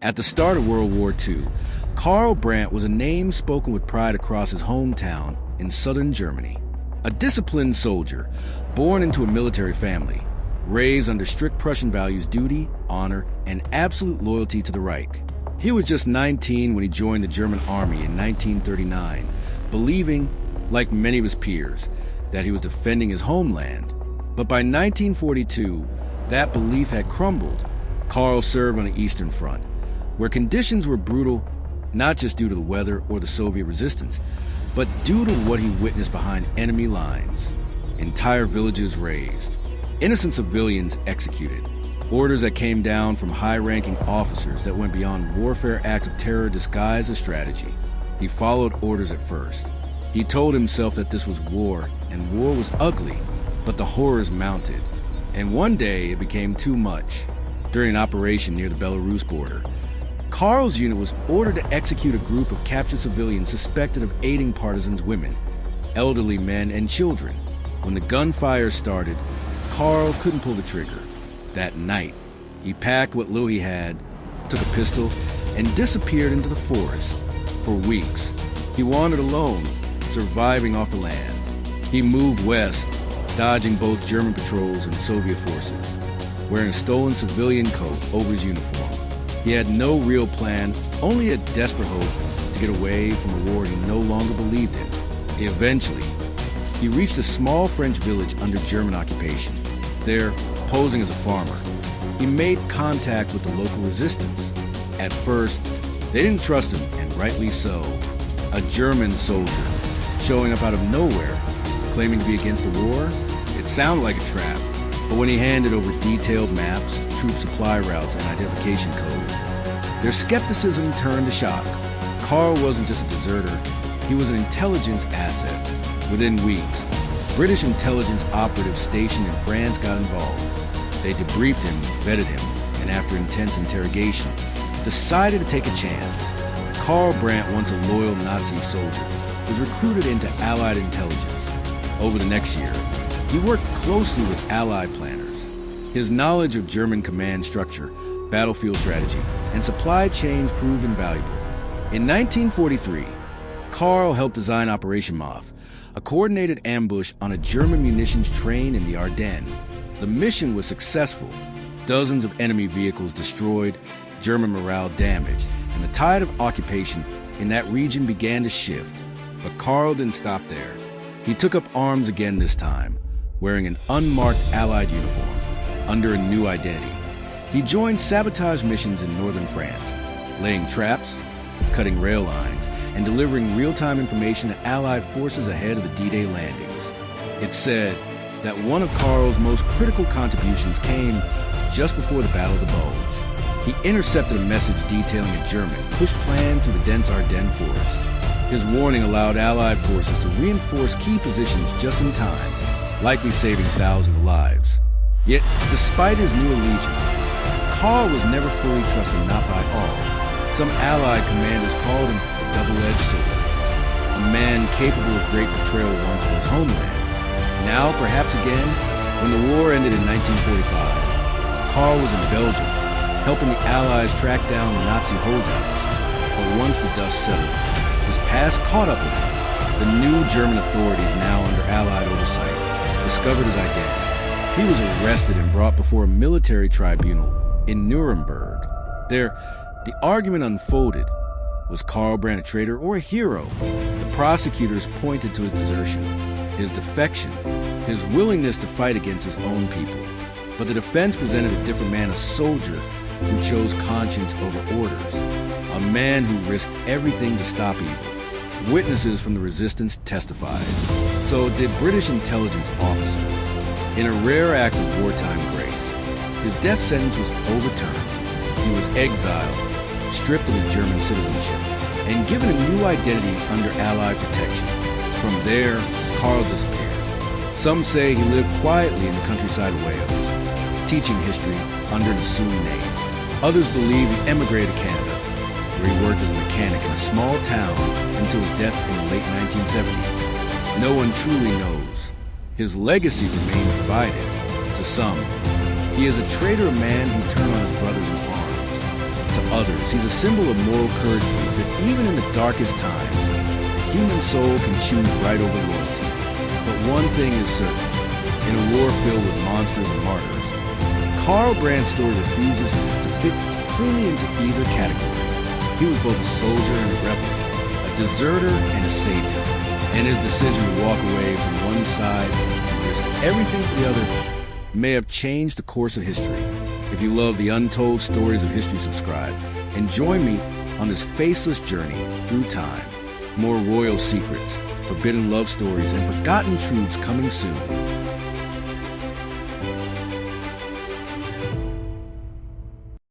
At the start of World War II, Karl Brandt was a name spoken with pride across his hometown in southern Germany. A disciplined soldier, born into a military family, raised under strict Prussian values, duty, honor, and absolute loyalty to the Reich. He was just 19 when he joined the German army in 1939, believing, like many of his peers, that he was defending his homeland. But by 1942, that belief had crumbled. Karl served on the Eastern Front, where conditions were brutal, not just due to the weather or the Soviet resistance, but due to what he witnessed behind enemy lines. Entire villages razed, innocent civilians executed, orders that came down from high-ranking officers that went beyond warfare acts of terror disguised as strategy. He followed orders at first. He told himself that this was war, and war was ugly, but the horrors mounted. And one day it became too much. During an operation near the Belarus border, Karl's unit was ordered to execute a group of captured civilians suspected of aiding partisans, women, elderly men, and children. When the gunfire started, Karl couldn't pull the trigger. That night, he packed what little he had, took a pistol, and disappeared into the forest. For weeks, he wandered alone, surviving off the land. He moved west, dodging both German patrols and Soviet forces, wearing a stolen civilian coat over his uniform. He had no real plan, only a desperate hope to get away from a war he no longer believed in. Eventually, he reached a small French village under German occupation. There, posing as a farmer, he made contact with the local resistance. At first, they didn't trust him, and rightly so. A German soldier showing up out of nowhere, claiming to be against the war. It sounded like a trap, but when he handed over detailed maps, troop supply routes, and identification codes, their skepticism turned to shock. Karl wasn't just a deserter, he was an intelligence asset. Within weeks, British intelligence operatives stationed in France got involved. They debriefed him, vetted him, and after intense interrogation, decided to take a chance. Karl Brandt, once a loyal Nazi soldier, was recruited into Allied intelligence. Over the next year, he worked closely with Allied planners. His knowledge of German command structure, battlefield strategy, and supply chains proved invaluable. In 1943, Karl helped design Operation Moth, a coordinated ambush on a German munitions train in the Ardennes. The mission was successful. Dozens of enemy vehicles destroyed, German morale damaged, and the tide of occupation in that region began to shift. But Karl didn't stop there. He took up arms again this time, wearing an unmarked Allied uniform, under a new identity. He joined sabotage missions in northern France, laying traps, cutting rail lines, and delivering real-time information to Allied forces ahead of the D-Day landings. It's said that one of Karl's most critical contributions came just before the Battle of the Bulge. He intercepted a message detailing a German push plan through the dense Ardennes forest. His warning allowed Allied forces to reinforce key positions just in time, likely saving thousands of lives. Yet, despite his new allegiance, Karl was never fully trusted, not by all. Some Allied commanders called him a double-edged sword, a man capable of great betrayal once for his homeland. Now, perhaps again, when the war ended in 1945, Karl was in Belgium, helping the Allies track down the Nazi holdouts. But once the dust settled, his past caught up with him. The new German authorities, now under Allied oversight, discovered his identity. He was arrested and brought before a military tribunal in Nuremberg. There, the argument unfolded. Was Karl Brandt a traitor or a hero? The prosecutors pointed to his desertion, his defection, his willingness to fight against his own people. But the defense presented a different man, a soldier who chose conscience over orders, a man who risked everything to stop evil. Witnesses from the resistance testified. So did British intelligence officers. In a rare act of wartime grace, his death sentence was overturned. He was exiled, stripped of his German citizenship, and given a new identity under Allied protection. From there, Karl disappeared. Some say he lived quietly in the countryside of Wales, teaching history under an assumed name. Others believe he emigrated to Canada, where he worked as a mechanic in a small town until his death in the late 1970s. No one truly knows. His legacy remains divided. To some, he is a traitor, a man who turned on his brothers in arms. To others, he's a symbol of moral courage, that even in the darkest times, the human soul can choose right over loyalty. But one thing is certain: in a war filled with monsters and martyrs, Karl Brandt's story refuses to fit cleanly into either category. He was both a soldier and a rebel, a deserter and a savior, and his decision to walk away from one side and risk everything for the other may have changed the course of history. If you love the untold stories of history, subscribe and join me on this faceless journey through time. More royal secrets, forbidden love stories, and forgotten truths coming soon.